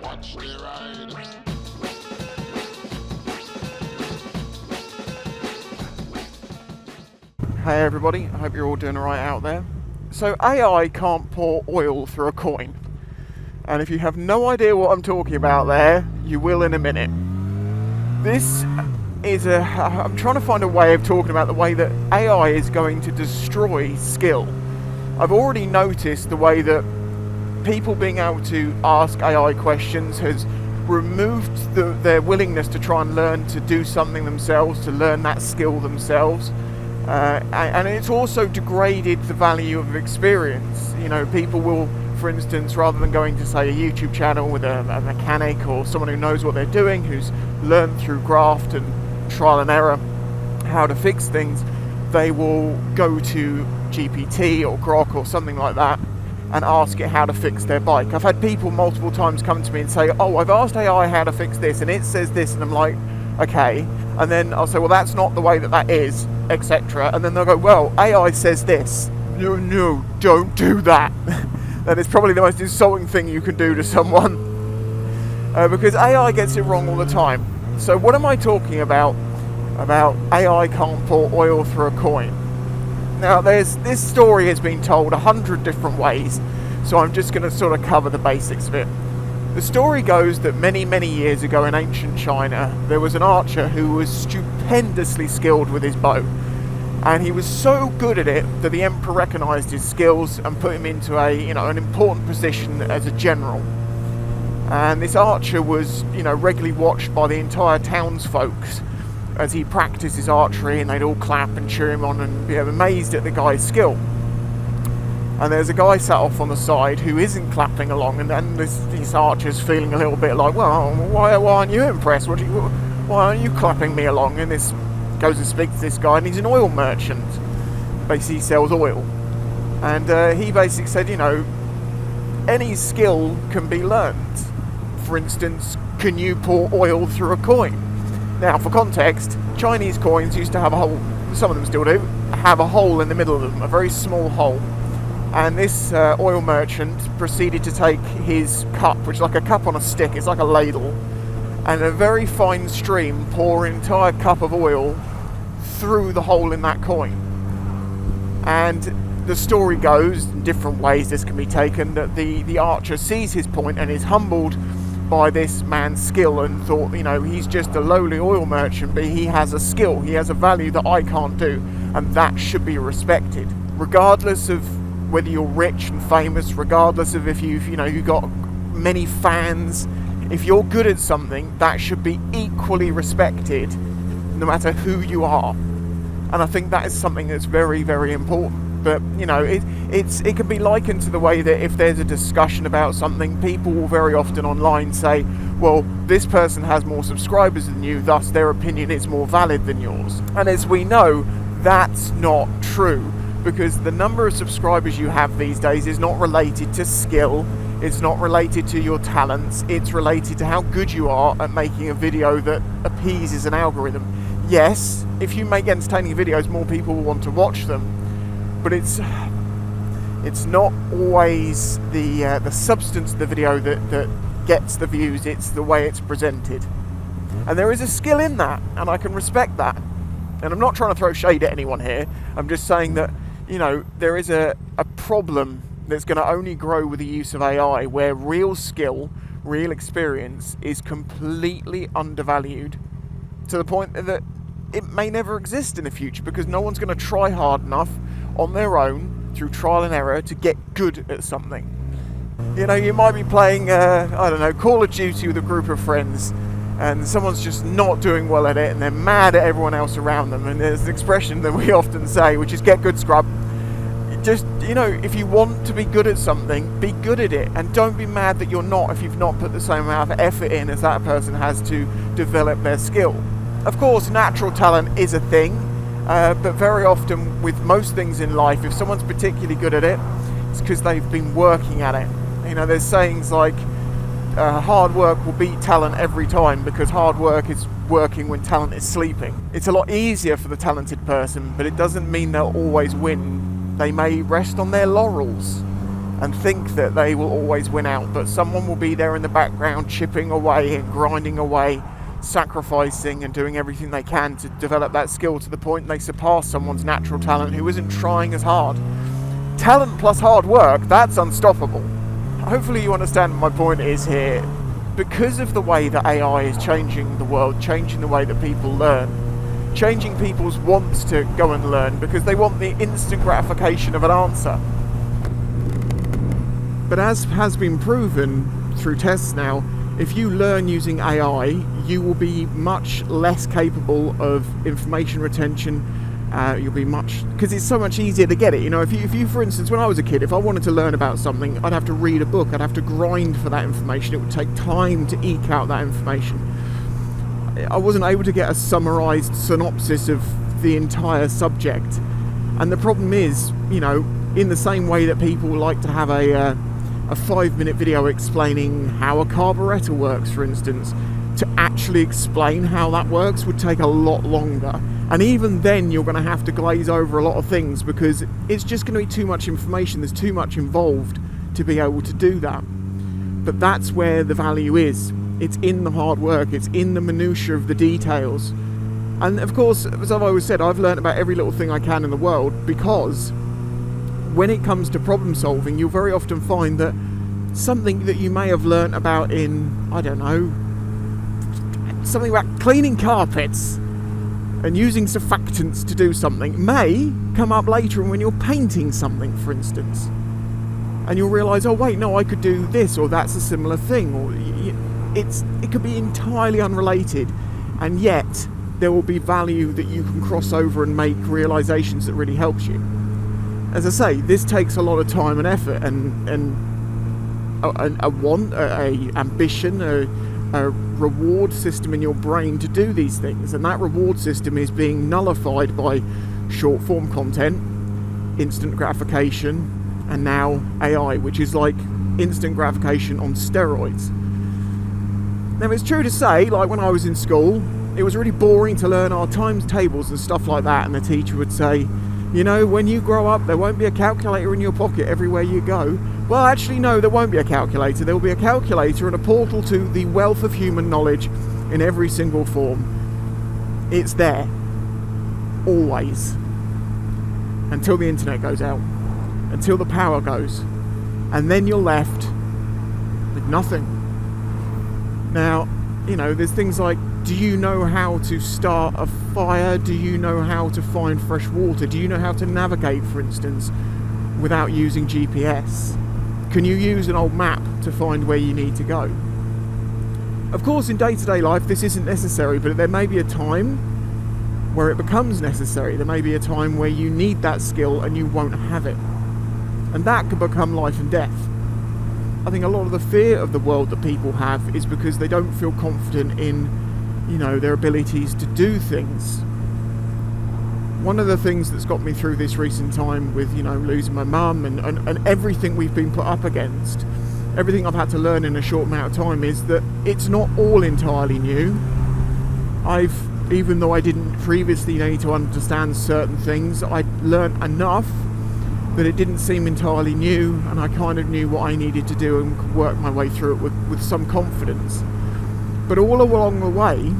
Watch the ride. Hey everybody, I hope you're all doing alright out there. So AI can't pour oil through a coin. And if you have no idea what I'm talking about there, you will in a minute. This is I'm trying to find a way of talking about the way that AI is going to destroy skill. I've already noticed the way that people being able to ask AI questions has removed their willingness to try and learn to do something themselves, to learn that skill themselves. And it's also degraded the value of experience. You know, people will, for instance, rather than going to, say, a YouTube channel with a mechanic or someone who knows what they're doing, who's learned through graft and trial and error how to fix things, they will go to GPT or Grok or something like that and ask it how to fix their bike. I've had people multiple times come to me and say, oh, I've asked AI how to fix this and it says this, and I'm like, okay. And then I'll say, well, that's not the way that is, etc. And then they'll go, well, AI says this. No, don't do that. That is probably the most insulting thing you can do to someone, because AI gets it wrong all the time. So what am I talking about AI can't pour oil through a coin? Now, this story has been told 100 different ways, so I'm just going to sort of cover the basics of it. The story goes that many, many years ago in ancient China, there was an archer who was stupendously skilled with his bow. And he was so good at it that the emperor recognised his skills and put him into an important position as a general. And this archer was, regularly watched by the entire townsfolk as he practiced his archery, and they'd all clap and cheer him on and be amazed at the guy's skill. And there's a guy sat off on the side who isn't clapping along, and then this archer's feeling a little bit like, well, why aren't you impressed? Why aren't you clapping me along? And this goes and speaks to this guy, and he's an oil merchant. Basically, he sells oil. And he basically said, any skill can be learned. For instance, can you pour oil through a coin? Now, for context, Chinese coins used to have a hole, some of them still do, have a hole in the middle of them, a very small hole. And this oil merchant proceeded to take his cup, which is like a cup on a stick, it's like a ladle, and a very fine stream pour an entire cup of oil through the hole in that coin. And the story goes, in different ways this can be taken, that the archer sees his point and is humbled by this man's skill and thought, he's just a lowly oil merchant, but he has a skill, he has a value that I can't do, and that should be respected. Regardless of whether you're rich and famous, regardless of if you've got many fans, if you're good at something, that should be equally respected no matter who you are. And I think that is something that's very, very important. But it can be likened to the way that if there's a discussion about something, people will very often online say, well, this person has more subscribers than you, thus their opinion is more valid than yours. And as we know, that's not true, because the number of subscribers you have these days is not related to skill, it's not related to your talents, it's related to how good you are at making a video that appeases an algorithm. Yes, if you make entertaining videos, more people will want to watch them, but it's not always the substance of the video that gets the views, it's the way it's presented. And there is a skill in that, and I can respect that. And I'm not trying to throw shade at anyone here, I'm just saying that there is a problem that's going to only grow with the use of AI, where real skill, real experience is completely undervalued to the point that it may never exist in the future, because no one's going to try hard enough on their own through trial and error to get good at something. You might be playing, Call of Duty with a group of friends, and someone's just not doing well at it, and they're mad at everyone else around them. And there's an expression that we often say, which is get good, scrub. Just, if you want to be good at something, be good at it, and don't be mad that you're not if you've not put the same amount of effort in as that person has to develop their skill. Of course, natural talent is a thing, but very often with most things in life, if someone's particularly good at it, it's because they've been working at it. There's sayings like, hard work will beat talent every time, because hard work is working when talent is sleeping. It's a lot easier for the talented person, but it doesn't mean they'll always win. They may rest on their laurels. and think that they will always win out, but someone will be there in the background chipping away and grinding away, sacrificing and doing everything they can to develop that skill to the point they surpass someone's natural talent who isn't trying as hard. Talent plus hard work, that's unstoppable. Hopefully you understand what my point is here. Because of the way that AI is changing the world, changing the way that people learn, changing people's wants to go and learn because they want the instant gratification of an answer. But as has been proven through tests now, if you learn using AI, you will be much less capable of information retention. You'll be because it's so much easier to get it. You know, if you, for instance, when I was a kid, if I wanted to learn about something, I'd have to read a book. I'd have to grind for that information. It would take time to eke out that information. I wasn't able to get a summarized synopsis of the entire subject. And the problem is, you know, in the same way that people like to have a 5-minute video explaining how a carburetor works, for instance, to actually explain how that works would take a lot longer. And even then you're going to have to glaze over a lot of things because it's just going to be too much information. There's too much involved to be able to do that. But that's where the value is. It's in the hard work. It's in the minutiae of the details. And of course, as I've always said, I've learned about every little thing I can in the world because when it comes to problem solving, you'll very often find that something that you may have learnt about in, I don't know, something about cleaning carpets and using surfactants to do something may come up later when you're painting something, for instance. And you'll realise, oh wait, no, I could do this, or that's a similar thing, or it could be entirely unrelated, and yet there will be value that you can cross over and make realisations that really helps you. As I say, this takes a lot of time and effort and a ambition, a reward system in your brain to do these things, and that reward system is being nullified by short form content, instant gratification, and now AI, which is like instant gratification on steroids. Now it's true to say, like when I was in school, it was really boring to learn our times tables and stuff like that, and the teacher would say, you know, when you grow up there won't be a calculator in your pocket everywhere you go. Well, actually no, there won't be a calculator. There will be a calculator and a portal to the wealth of human knowledge in every single form. It's there, always, until the internet goes out, until the power goes, and then you're left with nothing. Now, you know, there's things like, do you know how to start a fire? Do you know how to find fresh water? Do you know how to navigate, for instance, without using GPS? Can you use an old map to find where you need to go? Of course, in day-to-day life, this isn't necessary, but there may be a time where it becomes necessary. There may be a time where you need that skill and you won't have it. And that could become life and death. I think a lot of the fear of the world that people have is because they don't feel confident in, you know, their abilities to do things. One of the things that's got me through this recent time with, you know, losing my mum and everything we've been put up against, everything I've had to learn in a short amount of time, is that it's not all entirely new. Even though I didn't previously need to understand certain things, I learnt enough that it didn't seem entirely new, and I kind of knew what I needed to do and could work my way through it with some confidence. But all along the way,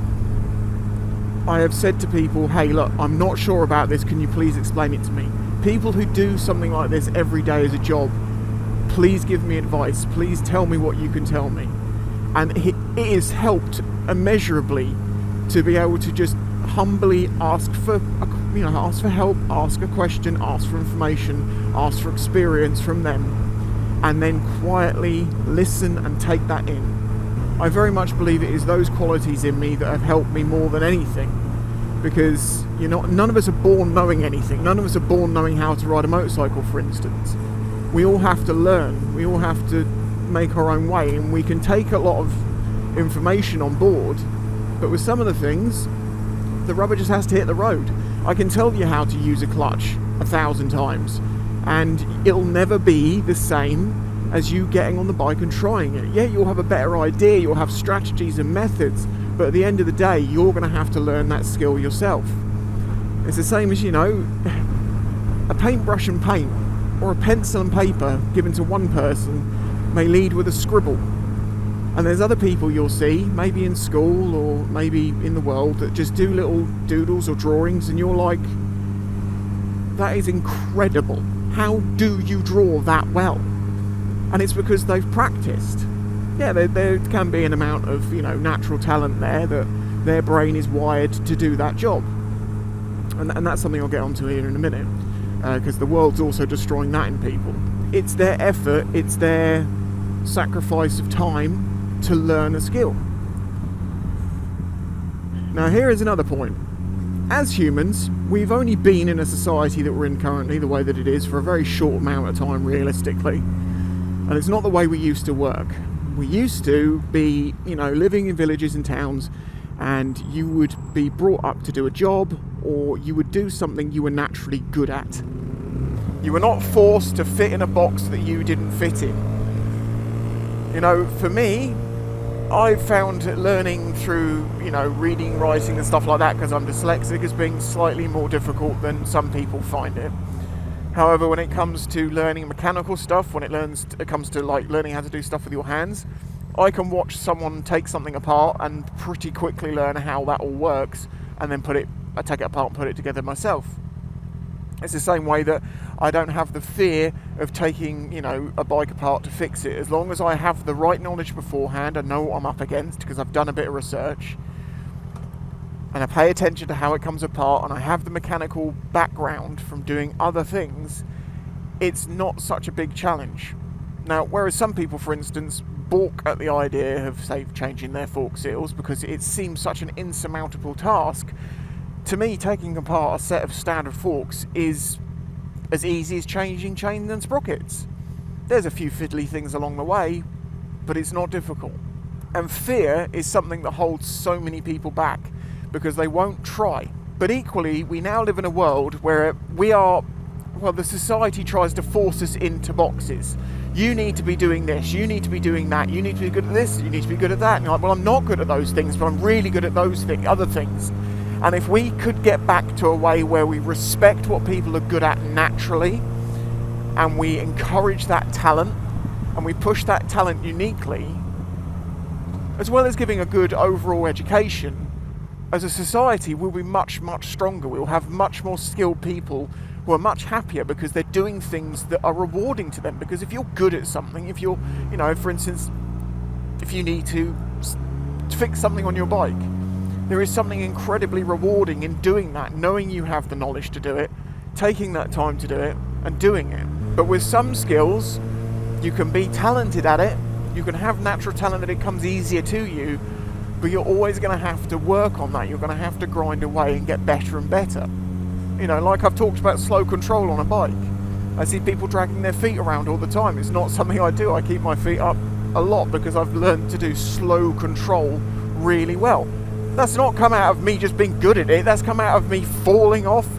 I have said to people, hey look, I'm not sure about this, can you please explain it to me? People who do something like this every day as a job, please give me advice, please tell me what you can tell me. And it has helped immeasurably to be able to just humbly ask for help, ask a question, ask for information, ask for experience from them, and then quietly listen and take that in. I very much believe it is those qualities in me that have helped me more than anything, because none of us are born knowing anything. None of us are born knowing how to ride a motorcycle, for instance. We all have to learn. We all have to make our own way, and we can take a lot of information on board, but with some of the things, the rubber just has to hit the road. I can tell you how to use a clutch 1,000 times, and it'll never be the same as you getting on the bike and trying it. Yeah, you'll have a better idea, you'll have strategies and methods, but at the end of the day, you're going to have to learn that skill yourself. It's the same as, a paintbrush and paint. or a pencil and paper given to one person may lead with a scribble. And there's other people you'll see, maybe in school or maybe in the world, that just do little doodles or drawings, and you're like, that is incredible. How do you draw that well? And it's because they've practiced. Yeah, there can be an amount of, natural talent there, that their brain is wired to do that job. And that's something I'll get onto here in a minute, because the world's also destroying that in people. It's their effort, it's their sacrifice of time to learn a skill. Now here is another point. As humans, we've only been in a society that we're in currently, the way that it is, for a very short amount of time realistically. And it's not the way we used to work. We used to be, living in villages and towns, and you would be brought up to do a job, or you would do something you were naturally good at. You were not forced to fit in a box that you didn't fit in. For me, I found learning through, reading, writing and stuff like that, because I'm dyslexic, as being slightly more difficult than some people find it. However, when it comes to learning mechanical stuff, when it comes to learning how to do stuff with your hands, I can watch someone take something apart and pretty quickly learn how that all works, and then take it apart and put it together myself. It's the same way that I don't have the fear of taking, a bike apart to fix it. As long as I have the right knowledge beforehand, I know what I'm up against because I've done a bit of research, and I pay attention to how it comes apart, and I have the mechanical background from doing other things, it's not such a big challenge. Now, whereas some people, for instance, balk at the idea of, say, changing their fork seals because it seems such an insurmountable task, to me, taking apart a set of standard forks is as easy as changing chains and sprockets. There's a few fiddly things along the way, but it's not difficult. And fear is something that holds so many people back because they won't try. But equally, we now live in a world where the society tries to force us into boxes. You need to be doing this, you need to be doing that, you need to be good at this, you need to be good at that. And you're like, well, I'm not good at those things, but I'm really good at those other things. And if we could get back to a way where we respect what people are good at naturally, and we encourage that talent, and we push that talent uniquely, as well as giving a good overall education, as a society we'll be much, much stronger. We'll have much more skilled people who are much happier because they're doing things that are rewarding to them. Because if you're good at something, if you're, for instance, if you need to fix something on your bike, there is something incredibly rewarding in doing that, knowing you have the knowledge to do it, taking that time to do it, and doing it. But with some skills, you can be talented at it, you can have natural talent that it comes easier to you, but you're always going to have to work on that. You're going to have to grind away and get better and better. Like I've talked about slow control on a bike. I see people dragging their feet around all the time. It's not something I do. I keep my feet up a lot because I've learned to do slow control really well. That's not come out of me just being good at it. That's come out of me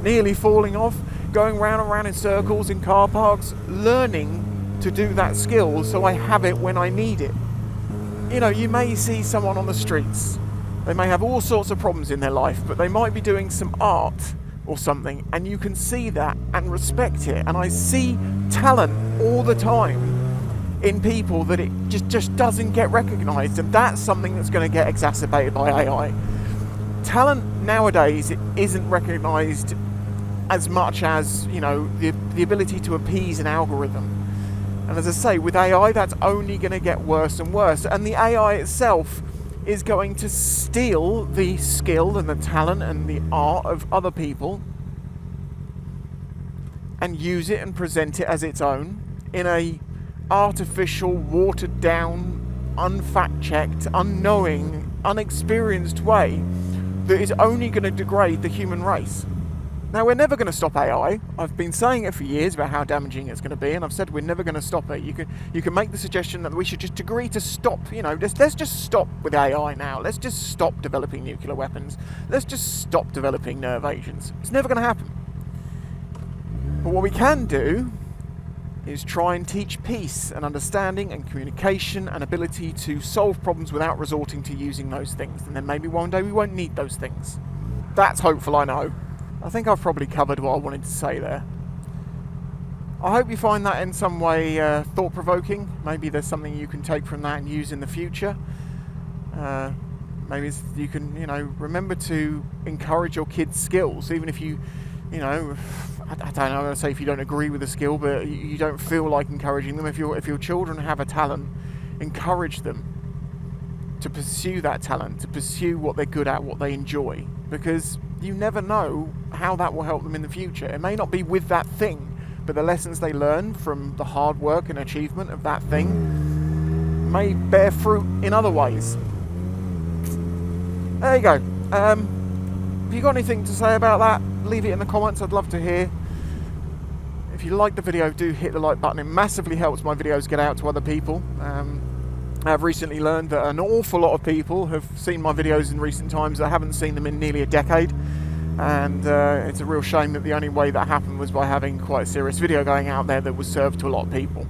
nearly falling off, going round and round in circles in car parks, learning to do that skill so I have it when I need it. You may see someone on the streets. They may have all sorts of problems in their life, but they might be doing some art or something, and you can see that and respect it. And I see talent all the time in people that it just doesn't get recognised, and that's something that's going to get exacerbated by AI. Talent nowadays isn't recognised as much as the ability to appease an algorithm. And as I say, with AI, that's only going to get worse and worse, and the AI itself is going to steal the skill and the talent and the art of other people and use it and present it as its own in a artificial, watered down, unfact-checked, unknowing, unexperienced way that is only going to degrade the human race. Now, we're never going to stop AI. I've been saying it for years about how damaging it's going to be, and I've said we're never going to stop it. You can make the suggestion that we should just agree to stop, let's just stop with AI now. Let's just stop developing nuclear weapons. Let's just stop developing nerve agents. It's never going to happen. But what we can do is try and teach peace and understanding and communication and ability to solve problems without resorting to using those things. And then maybe one day we won't need those things. That's hopeful, I know. I think I've probably covered what I wanted to say there. I hope you find that in some way thought-provoking. Maybe there's something you can take from that and use in the future. Maybe you can, remember to encourage your kids' skills, even if you, I don't know, I'm going to say if you don't agree with the skill, but you don't feel like encouraging them. If your children have a talent, encourage them to pursue that talent, to pursue what they're good at, what they enjoy, because you never know how that will help them in the future. It may not be with that thing, but the lessons they learn from the hard work and achievement of that thing may bear fruit in other ways. There you go. Have you got anything to say about that? Leave it in the comments. I'd love to hear. If you like the video, do hit the like button. It massively helps my videos get out to other people. I've recently learned that an awful lot of people have seen my videos in recent times that haven't seen them in nearly a decade. And it's a real shame that the only way that happened was by having quite a serious video going out there that was served to a lot of people.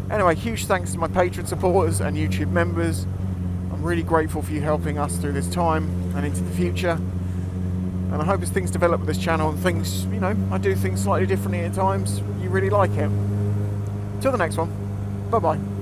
Anyway, huge thanks to my Patreon supporters and YouTube members. I'm really grateful for you helping us through this time and into the future. And I hope as things develop with this channel and things, I do things slightly differently at times, you really like it. Till the next one, bye bye.